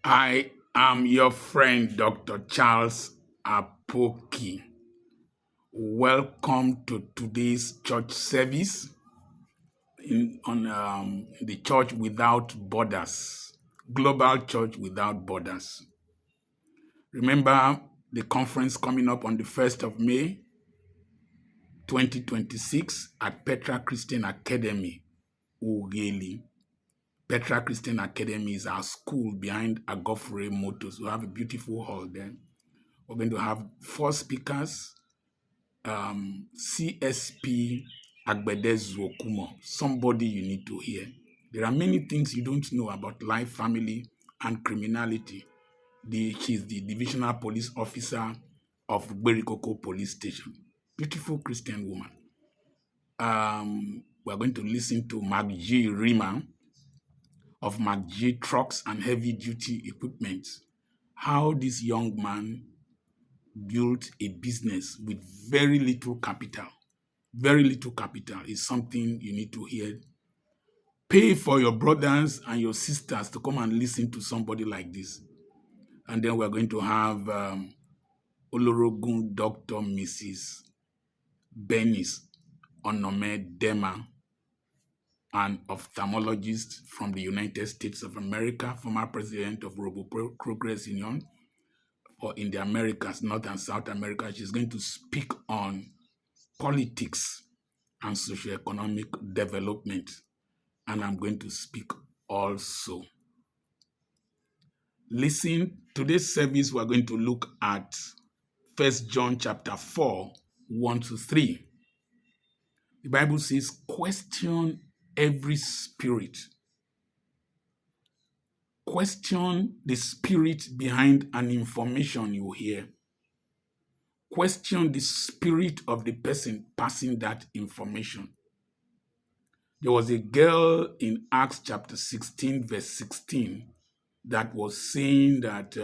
I am your friend, Dr. Charles Apoki. Welcome to today's church service on the Church Without Borders, Global Church Without Borders. Remember the conference coming up on the 1st of May, 2026 at Petra Christian Academy, Ugeli. Petra Christian Academy is our school behind Agofre Motors. We have a beautiful hall there. We're going to have 4 speakers, CSP Agbedez Wokumo, somebody you need to hear. There are many things you don't know about life, family, and criminality. She's the divisional police officer of Berikoko Police Station. Beautiful Christian woman. We're going to listen to Mark G. Rima of Mark G. Trucks and Heavy Duty Equipment. How this young man built a business with very little capital. Very little capital is something you need to hear. Pay for your brothers and your sisters to come and listen to somebody like this. And then we're going to have Olorogun Dr. Mrs. Benis Onome Dema, an ophthalmologist from the United States of America, former president of Robo Progress Union, or in the Americas, North and South America. She's going to speak on politics and socioeconomic development. And I'm going to speak also. Listen, today's service, we're going to look at 1 John chapter 4, 1 to 3. The Bible says, question every spirit. Question the spirit behind an information you hear. Question the spirit of the person passing that information. There was a girl in Acts chapter 16, verse 16, that was saying that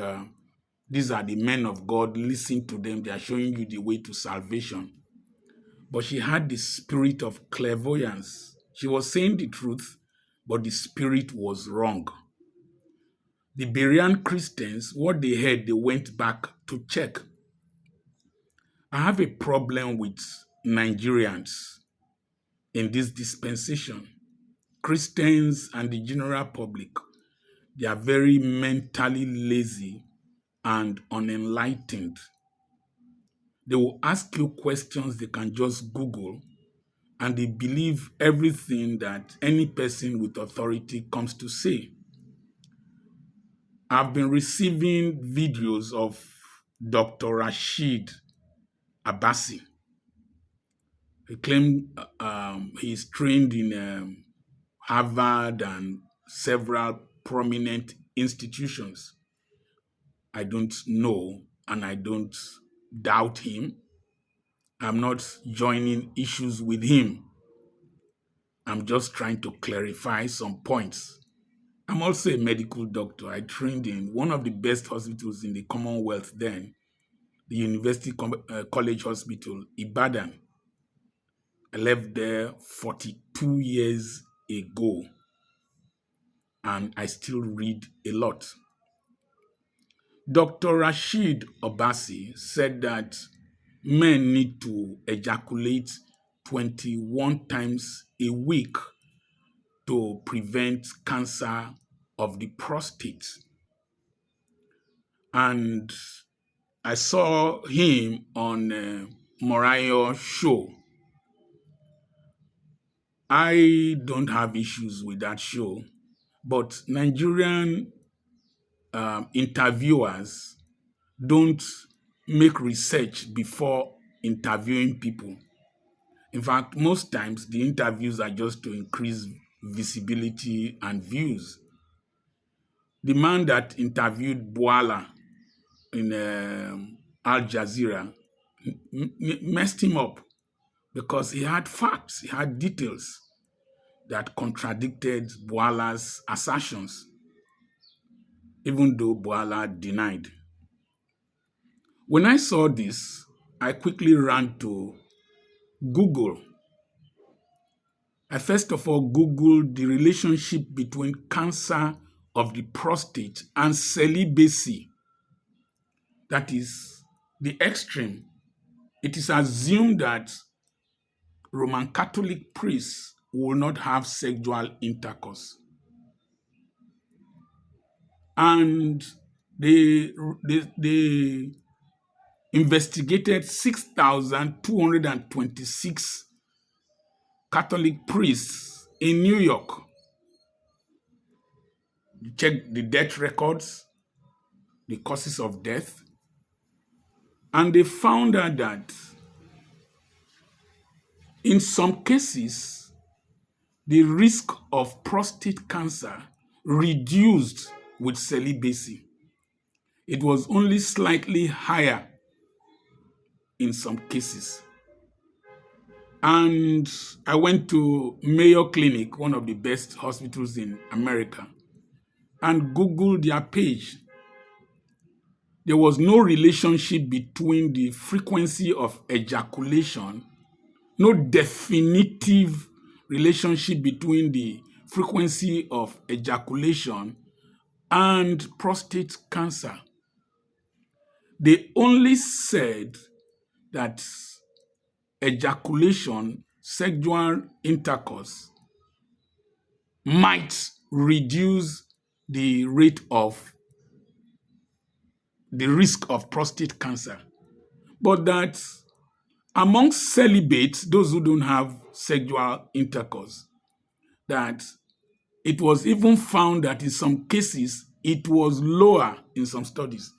these are the men of God, listen to them, they are showing you the way to salvation. But she had the spirit of clairvoyance. She was saying the truth, but the spirit was wrong. The Berean Christians, what they heard, they went back to check. I have a problem with Nigerians in this dispensation. Christians and the general public, they are very mentally lazy and unenlightened. They will ask you questions they can just Google, and they believe everything that any person with authority comes to say. I've been receiving videos of Dr. Rashid Abbasi. He claimed he is trained in Harvard and several prominent institutions. I don't know, and I don't doubt him. I'm not joining issues with him. I'm just trying to clarify some points. I'm also a medical doctor. I trained in one of the best hospitals in the Commonwealth then, the University College Hospital, Ibadan. I left there 42 years ago, and I still read a lot. Dr. Rashid Obasi said that men need to ejaculate 21 times a week to prevent cancer of the prostate. And I saw him on Morio's show. I don't have issues with that show, but Nigerian interviewers don't make research before interviewing people. In fact, most times the interviews are just to increase visibility and views. The man that interviewed Boala in Al Jazeera messed him up because he had facts, he had details that contradicted Boala's assertions, even though Boala denied. When I saw this, I quickly ran to Google. I first of all Googled the relationship between cancer of the prostate and celibacy, that is the extreme, it is assumed that Roman Catholic priests will not have sexual intercourse. And they investigated 6,226 Catholic priests in New York. They checked the death records, the causes of death, and they found out that in some cases, the risk of prostate cancer reduced with celibacy. It was only slightly higher in some cases. And I went to Mayo Clinic, one of the best hospitals in America, and Googled their page. There was no relationship between the frequency of ejaculation, no definitive relationship between the frequency of ejaculation and prostate cancer. They only said that ejaculation, sexual intercourse, might reduce the risk of prostate cancer, but that among celibates, those who don't have sexual intercourse, that it was even found that in some cases it was lower in some studies.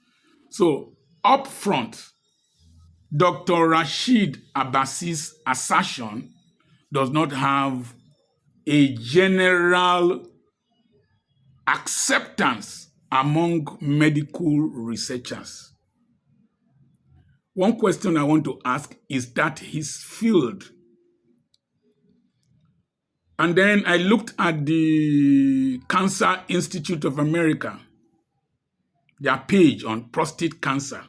So up front, Dr. Rashid Abbasi's assertion does not have a general acceptance among medical researchers. One question I want to ask, is that his field? And then I looked at the Cancer Institute of America, their page on prostate cancer.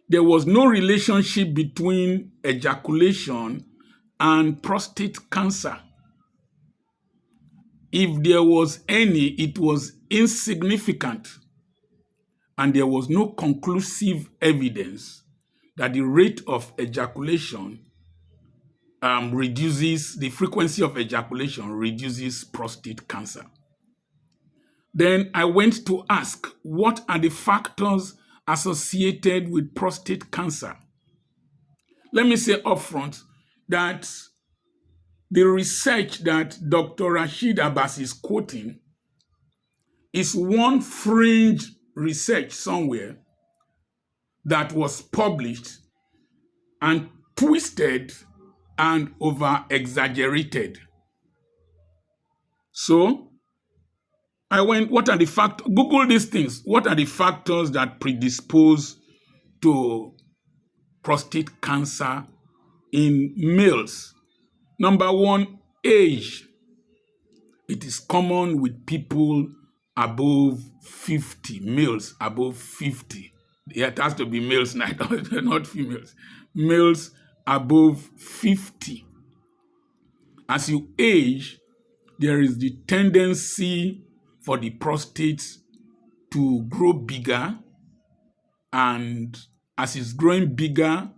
There was no relationship between ejaculation and prostate cancer. If there was any, it was insignificant. And there was no conclusive evidence that the rate of ejaculation the frequency of ejaculation reduces prostate cancer. Then I went to ask, what are the factors associated with prostate cancer? Let me say upfront that the research that Dr. Rashid Abbas is quoting is one fringe research somewhere that was published and twisted and over-exaggerated. So I went, what are the factors? Google these things. What are the factors that predispose to prostate cancer in males? Number one, age. It is common with people above 50, males above 50. It has to be males, not females. Males above 50. As you age, there is the tendency for the prostate to grow bigger, and as it's growing bigger,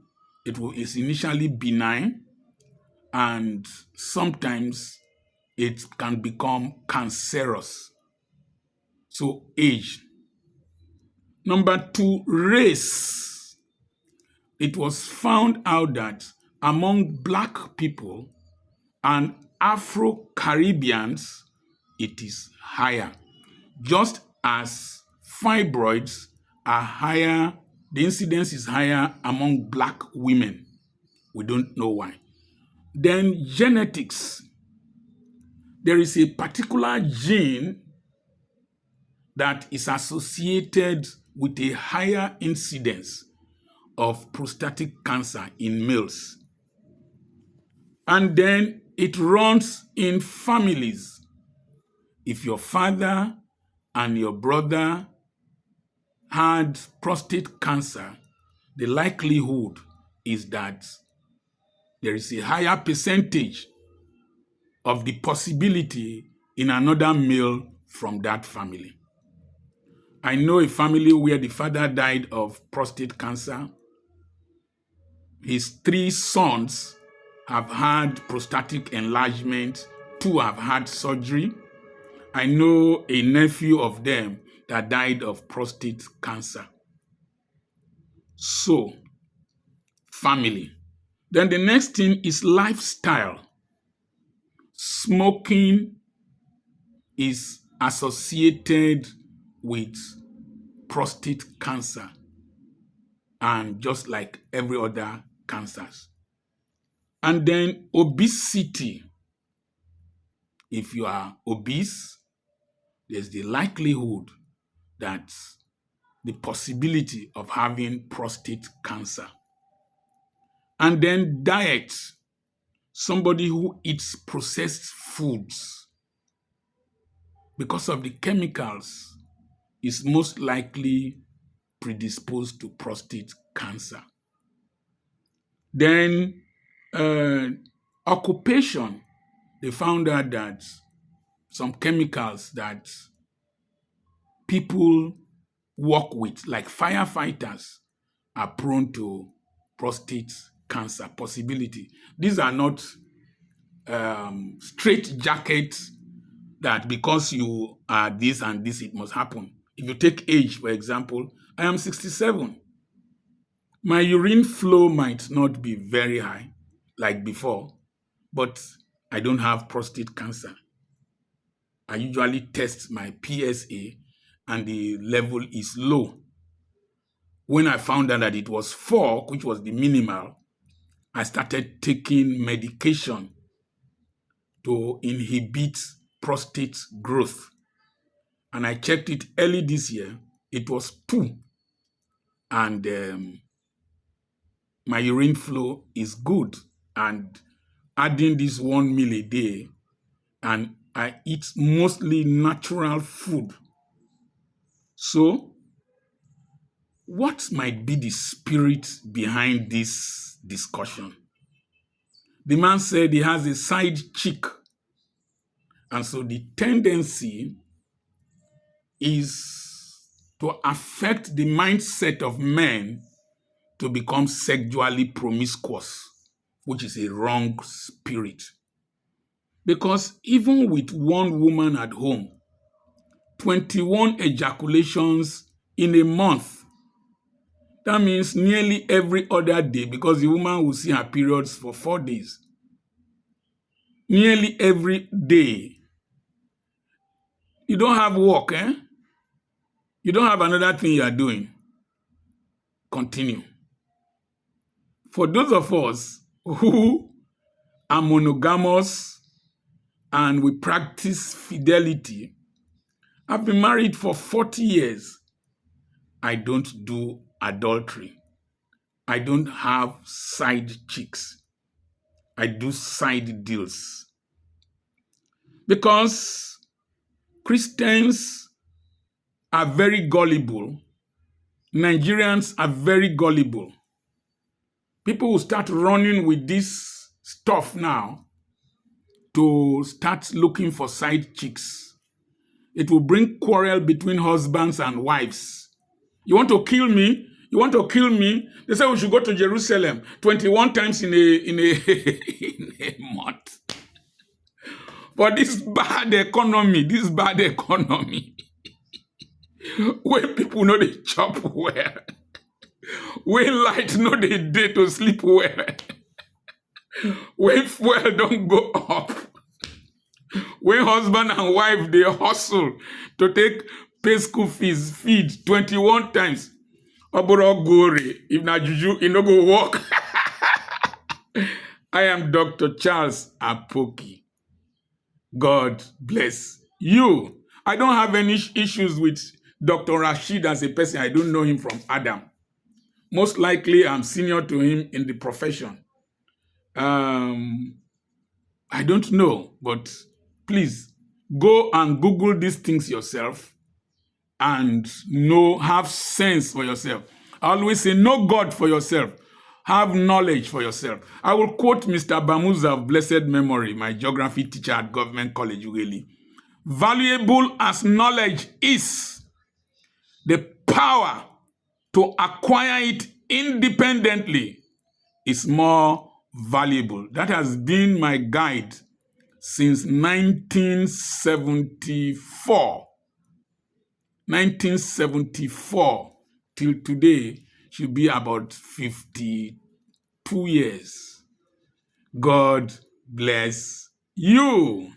it's initially benign, and sometimes it can become cancerous. So age. Number two, race. It was found out that among Black people and Afro-Caribbeans, it is higher. Just as fibroids are higher, the incidence is higher among Black women. We don't know why. Then genetics. There is a particular gene that is associated with a higher incidence of prostatic cancer in males. And then it runs in families. If your father and your brother had prostate cancer, the likelihood is that there is a higher percentage of the possibility in another male from that family. I know a family where the father died of prostate cancer. His 3 sons have had prostatic enlargement. 2 have had surgery. I know a nephew of them that died of prostate cancer. So, family. Then the next thing is lifestyle. Smoking is associated with prostate cancer, and just like every other cancers. And then obesity. If you are obese, there's the likelihood that the possibility of having prostate cancer. And then diet. Somebody who eats processed foods because of the chemicals is most likely predisposed to prostate cancer. Then occupation. They found out that some chemicals that people work with, like firefighters, are prone to prostate cancer possibility. These are not straight jackets that because you are this and this, it must happen. If you take age, for example, I am 67. My urine flow might not be very high like before, but I don't have prostate cancer. I usually test my PSA and the level is low. When I found out that it was 4, which was the minimal, I started taking medication to inhibit prostate growth. And I checked it early this year. It was 2. And my urine flow is good. And adding this 1 meal a day, and I eat mostly natural food. So, what might be the spirit behind this discussion? The man said he has a side chick. And so the tendency is to affect the mindset of men to become sexually promiscuous, which is a wrong spirit. Because even with one woman at home, 21 ejaculations in a month, that means nearly every other day, because the woman will see her periods for 4 days. Nearly every day. You don't have work, eh? You don't have another thing you are doing. Continue. For those of us who are monogamous and we practice fidelity, I've been married for 40 years. I don't do adultery. I don't have side chicks. I do side deals. Because Christians are very gullible. Nigerians are very gullible. People will start running with this stuff now to start looking for side chicks. It will bring quarrel between husbands and wives. You want to kill me? You want to kill me? They say we should go to Jerusalem 21 times in a in a month. But this bad economy, when people know they chop well, when light know they day to sleep well, when fuel don't go up, when husband and wife they hustle to take pay school fees, feed 21 times. Oboro gore, if na juju, it no go work. I am Dr. Charles Apoki. God bless you. I don't have any issues with Dr. Rashid as a person. I don't know him from Adam. Most likely, I'm senior to him in the profession. I don't know, but please go and Google these things yourself and have sense for yourself. I always say, know God for yourself. Have knowledge for yourself. I will quote Mr. Bamuza of blessed memory, my geography teacher at Government College, Ughelli. Valuable as knowledge is, the power to acquire it independently is more valuable. That has been my guide since 1974. 1974 till today should be about 52 years. God bless you.